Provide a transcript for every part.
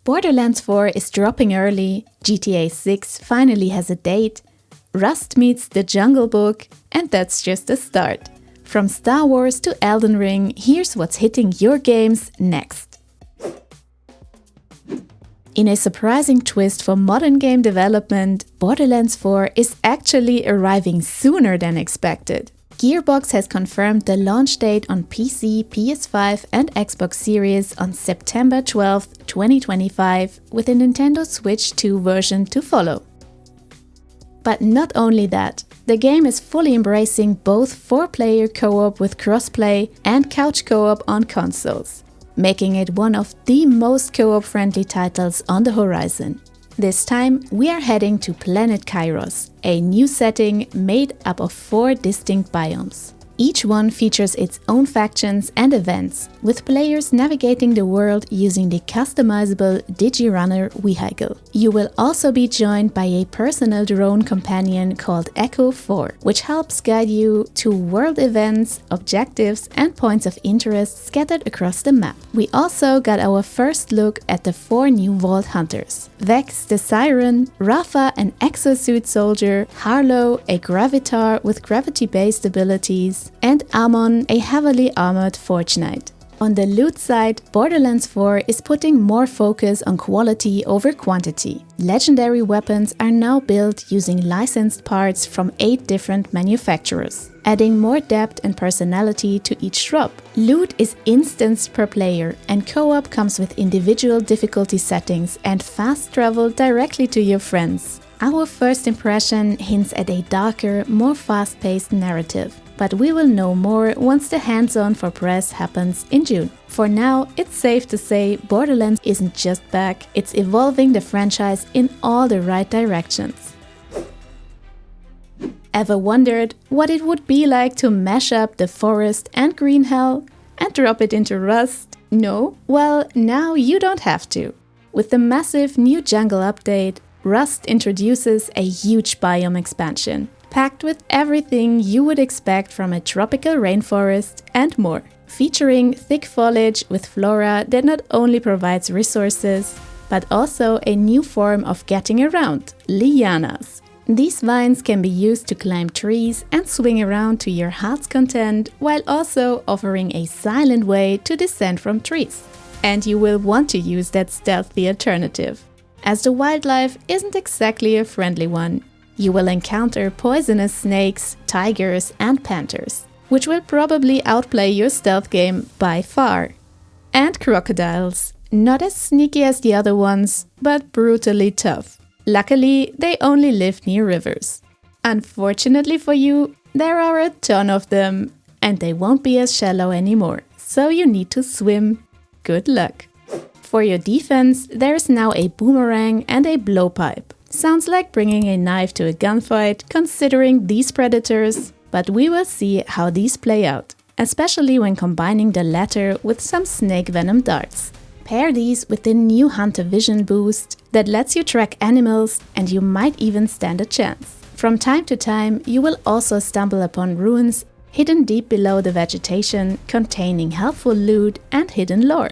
Borderlands 4 is dropping early, GTA 6 finally has a date, Rust meets The Jungle Book, and that's just the start. From Star Wars to Elden Ring, here's what's hitting your games next. In a surprising twist for modern game development, Borderlands 4 is actually arriving sooner than expected. Gearbox has confirmed the launch date on PC, PS5 and Xbox Series on September 12, 2025, with a Nintendo Switch 2 version to follow. But not only that, the game is fully embracing both 4-player co-op with crossplay and couch co-op on consoles, making it one of the most co-op friendly titles on the horizon. This time, we are heading to Planet Kairos, a new setting made up of 4 distinct biomes. Each one features its own factions and events, with players navigating the world using the customizable DigiRunner vehicle. You will also be joined by a personal drone companion called Echo 4, which helps guide you to world events, objectives, and points of interest scattered across the map. We also got our first look at the 4 new Vault Hunters: Vex the Siren, Rafa an exosuit soldier, Harlow a Gravitar with gravity-based abilities, and Amon, a heavily armored Forge Knight. On the loot side, Borderlands 4 is putting more focus on quality over quantity. Legendary weapons are now built using licensed parts from 8 different manufacturers, adding more depth and personality to each drop. Loot is instanced per player, and co-op comes with individual difficulty settings and fast travel directly to your friends. Our first impression hints at a darker, more fast-paced narrative, but we will know more once the hands-on for press happens in June. For now, it's safe to say Borderlands isn't just back, it's evolving the franchise in all the right directions. Ever wondered what it would be like to mash up the forest and green hell and drop it into Rust? No? Well, now you don't have to. With the massive new jungle update, Rust introduces a huge biome expansion, packed with everything you would expect from a tropical rainforest and more. Featuring thick foliage with flora that not only provides resources, but also a new form of getting around, lianas. These vines can be used to climb trees and swing around to your heart's content, while also offering a silent way to descend from trees. And you will want to use that stealthy alternative, as the wildlife isn't exactly a friendly one. You will encounter poisonous snakes, tigers, and panthers, which will probably outplay your stealth game by far. And crocodiles, not as sneaky as the other ones, but brutally tough. Luckily, they only live near rivers. Unfortunately for you, there are a ton of them, and they won't be as shallow anymore, so you need to swim. Good luck! For your defense, there's now a boomerang and a blowpipe. Sounds like bringing a knife to a gunfight, considering these predators, but we will see how these play out, especially when combining the latter with some snake venom darts. Pair these with the new Hunter Vision boost that lets you track animals, and you might even stand a chance. From time to time, you will also stumble upon ruins hidden deep below the vegetation, containing helpful loot and hidden lore.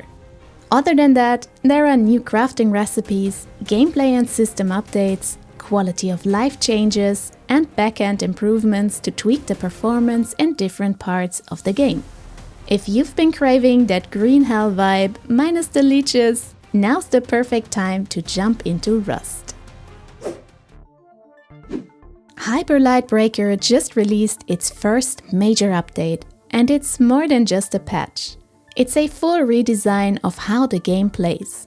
Other than that, there are new crafting recipes, gameplay and system updates, quality of life changes, and back-end improvements to tweak the performance in different parts of the game. If you've been craving that green hell vibe minus the leeches, now's the perfect time to jump into Rust. Hyper Light Breaker just released its first major update, and it's more than just a patch. It's a full redesign of how the game plays.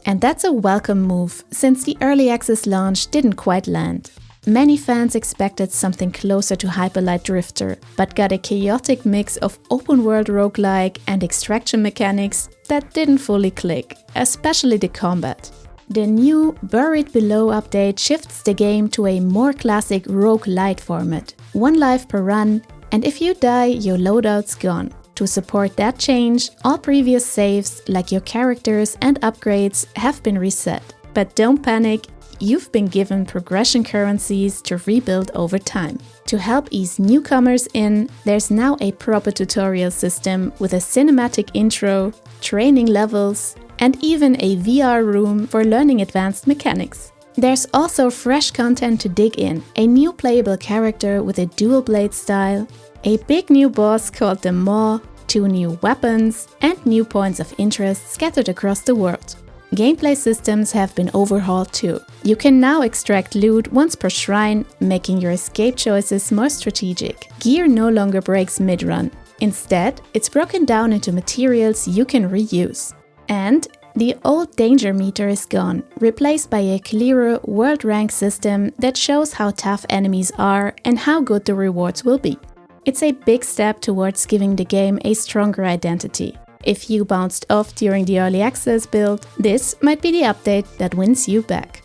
And that's a welcome move, since the early access launch didn't quite land. Many fans expected something closer to Hyper Light Drifter, but got a chaotic mix of open-world roguelike and extraction mechanics that didn't fully click, especially the combat. The new Buried Below update shifts the game to a more classic roguelite format, 1 life per run, and if you die, your loadout's gone. To support that change, all previous saves, like your characters and upgrades, have been reset. But don't panic, you've been given progression currencies to rebuild over time. To help ease newcomers in, there's now a proper tutorial system with a cinematic intro, training levels, and even a VR room for learning advanced mechanics. There's also fresh content to dig in, a new playable character with a dual blade style, a big new boss called the Maw, 2 new weapons, and new points of interest scattered across the world. Gameplay systems have been overhauled too. You can now extract loot once per shrine, making your escape choices more strategic. Gear no longer breaks mid-run. Instead, it's broken down into materials you can reuse. And the old danger meter is gone, replaced by a clearer world rank system that shows how tough enemies are and how good the rewards will be. It's a big step towards giving the game a stronger identity. If you bounced off during the early access build, this might be the update that wins you back.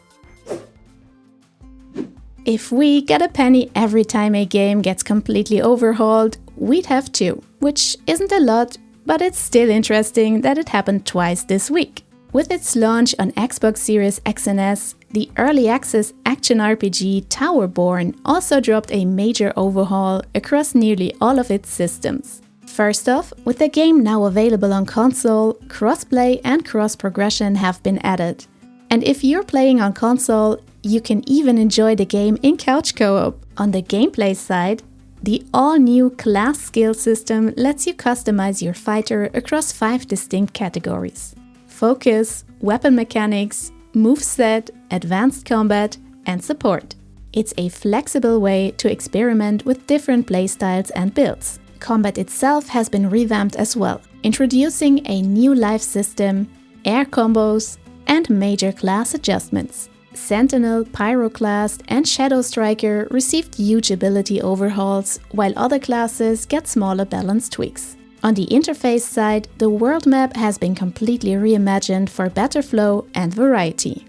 If we get a penny every time a game gets completely overhauled, we'd have 2, which isn't a lot, but it's still interesting that it happened twice this week. With its launch on Xbox Series X and S, the early access action RPG Towerborn also dropped a major overhaul across nearly all of its systems. First off, with the game now available on console, crossplay and cross-progression have been added. And if you're playing on console, you can even enjoy the game in couch co-op. On the gameplay side, the all-new class skill system lets you customize your fighter across 5 distinct categories: focus, weapon mechanics, moveset, advanced combat, and support. It's a flexible way to experiment with different playstyles and builds. Combat itself has been revamped as well, introducing a new life system, air combos, and major class adjustments. Sentinel, Pyroclast, and Shadow Striker received huge ability overhauls, while other classes get smaller balance tweaks. On the interface side, the world map has been completely reimagined for better flow and variety.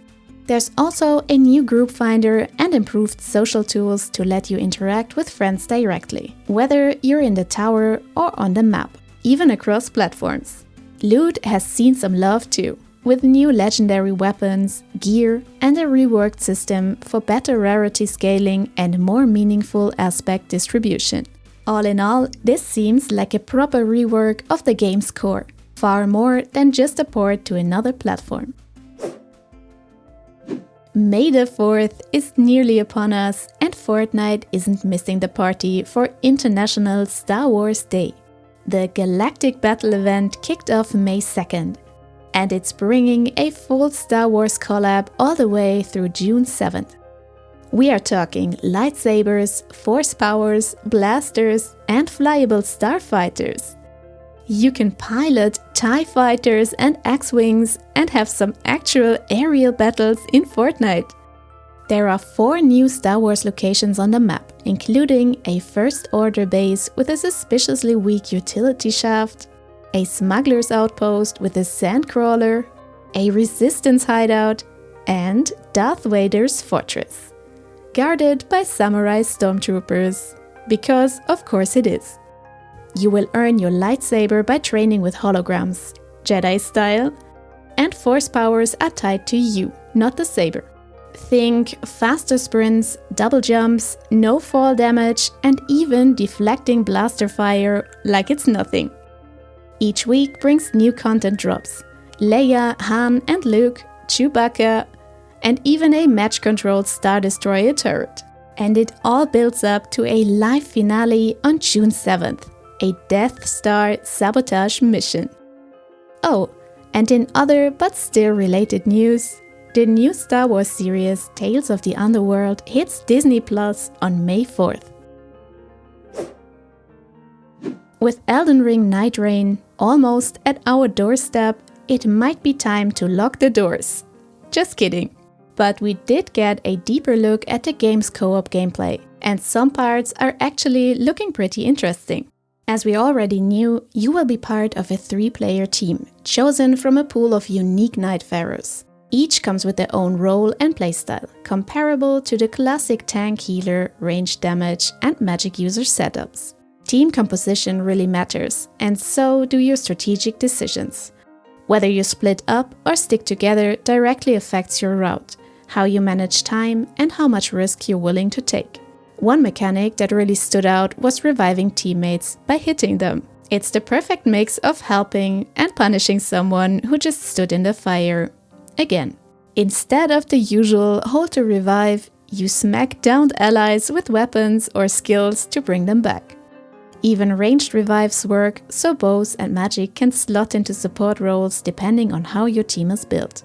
There's also a new group finder and improved social tools to let you interact with friends directly, whether you're in the tower or on the map, even across platforms. Loot has seen some love too, with new legendary weapons, gear, and a reworked system for better rarity scaling and more meaningful aspect distribution. All in all, this seems like a proper rework of the game's core, far more than just a port to another platform. May the 4th is nearly upon us, and Fortnite isn't missing the party for International Star Wars Day. The Galactic Battle event kicked off May 2nd, and it's bringing a full Star Wars collab all the way through June 7th. We are talking lightsabers, force powers, blasters, and flyable starfighters. You can pilot TIE fighters and X-Wings and have some actual aerial battles in Fortnite. There are 4 new Star Wars locations on the map, including a First Order base with a suspiciously weak utility shaft, a smuggler's outpost with a sandcrawler, a resistance hideout, and Darth Vader's fortress, guarded by samurai stormtroopers, because of course it is. You will earn your lightsaber by training with holograms, Jedi style, and force powers are tied to you, not the saber. Think faster sprints, double jumps, no fall damage, and even deflecting blaster fire like it's nothing. Each week brings new content drops: Leia, Han and Luke, Chewbacca, and even a match-controlled Star Destroyer turret. And it all builds up to a live finale on June 7th, a Death Star sabotage mission. Oh, and in other but still related news, the new Star Wars series Tales of the Underworld hits Disney Plus on May 4th. With Elden Ring Night Rain almost at our doorstep, it might be time to lock the doors. Just kidding. But we did get a deeper look at the game's co-op gameplay, and some parts are actually looking pretty interesting. As we already knew, you will be part of a 3-player team, chosen from a pool of unique Nightfarers. Each comes with their own role and playstyle, comparable to the classic tank, healer, range damage, and magic user setups. Team composition really matters, and so do your strategic decisions. Whether you split up or stick together directly affects your route, how you manage time, and how much risk you're willing to take. One mechanic that really stood out was reviving teammates by hitting them. It's the perfect mix of helping and punishing someone who just stood in the fire. Again, instead of the usual hold to revive, you smack downed allies with weapons or skills to bring them back. Even ranged revives work, so bows and magic can slot into support roles depending on how your team is built.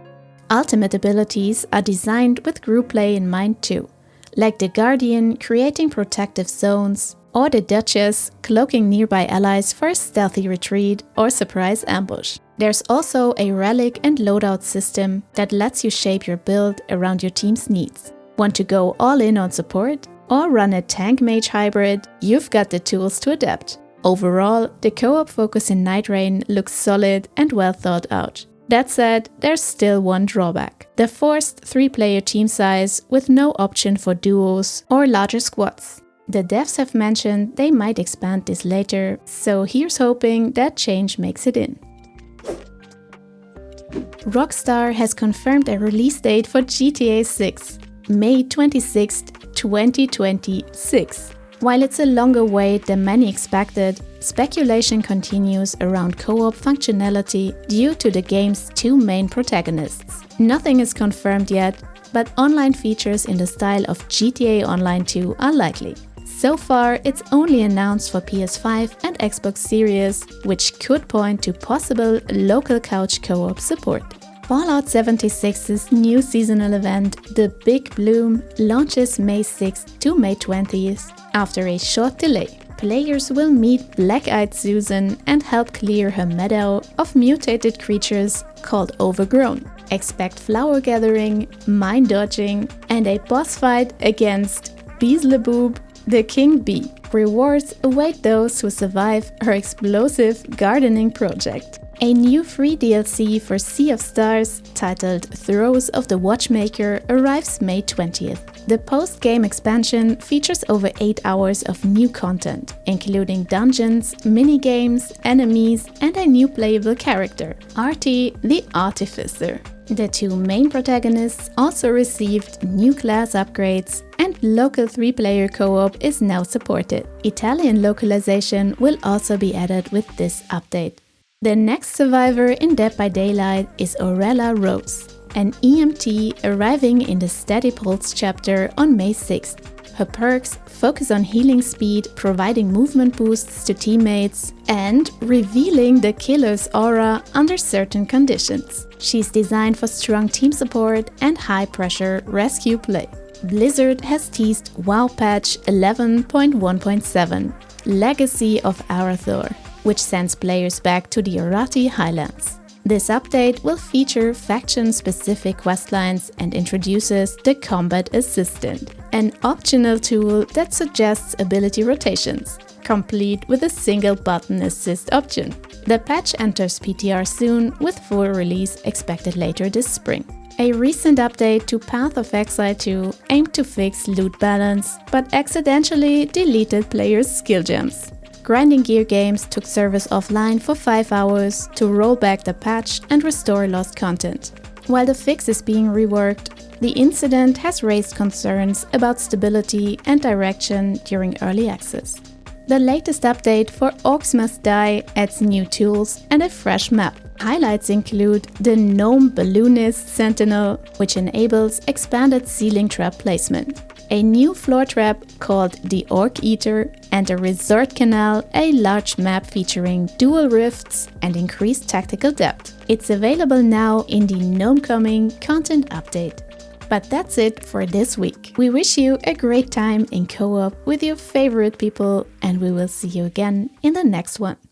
Ultimate abilities are designed with group play in mind too, like the Guardian creating protective zones, or the Duchess cloaking nearby allies for a stealthy retreat or surprise ambush. There's also a relic and loadout system that lets you shape your build around your team's needs. Want to go all in on support? Or run a tank mage hybrid? You've got the tools to adapt. Overall, the co-op focus in Night Rain looks solid and well thought out. That said, there's still one drawback: the forced 3-player team size with no option for duos or larger squads. The devs have mentioned they might expand this later, so here's hoping that change makes it in. Rockstar has confirmed a release date for GTA 6, May 26, 2026. While it's a longer wait than many expected, speculation continues around co-op functionality due to the game's 2 main protagonists. Nothing is confirmed yet, but online features in the style of GTA Online 2 are likely. So far, it's only announced for PS5 and Xbox Series, which could point to possible local couch co-op support. Fallout 76's new seasonal event, The Big Bloom, launches May 6th to May 20th after a short delay. Players will meet Black-Eyed Susan and help clear her meadow of mutated creatures called Overgrown. Expect flower gathering, mine dodging, and a boss fight against Beelzebub, the King Bee. Rewards await those who survive her explosive gardening project. A new free DLC for Sea of Stars, titled Throes of the Watchmaker, arrives May 20th. The post-game expansion features over 8 hours of new content, including dungeons, minigames, enemies, and a new playable character, Artie the Artificer. The 2 main protagonists also received new class upgrades, and local 3-player co-op is now supported. Italian localization will also be added with this update. The next survivor in Dead by Daylight is Orella Rose, an EMT arriving in the Steady Pulse chapter on May 6th. Her perks focus on healing speed, providing movement boosts to teammates, and revealing the killer's aura under certain conditions. She's designed for strong team support and high-pressure rescue play. Blizzard has teased WoW Patch 11.1.7, Legacy of Arathor, which sends players back to the Arathi Highlands. This update will feature faction-specific questlines and introduces the Combat Assistant, an optional tool that suggests ability rotations, complete with a single button assist option. The patch enters PTR soon, with full release expected later this spring. A recent update to Path of Exile 2 aimed to fix loot balance, but accidentally deleted players' skill gems. Grinding Gear Games took service offline for 5 hours to roll back the patch and restore lost content. While the fix is being reworked, the incident has raised concerns about stability and direction during early access. The latest update for Orcs Must Die adds new tools and a fresh map. Highlights include the Gnome Balloonist Sentinel, which enables expanded ceiling trap placement, a new floor trap called the Orc Eater, and a Resort Canal, a large map featuring dual rifts and increased tactical depth. It's available now in the Gnomecoming content update. But that's it for this week. We wish you a great time in co-op with your favorite people, and we will see you again in the next one.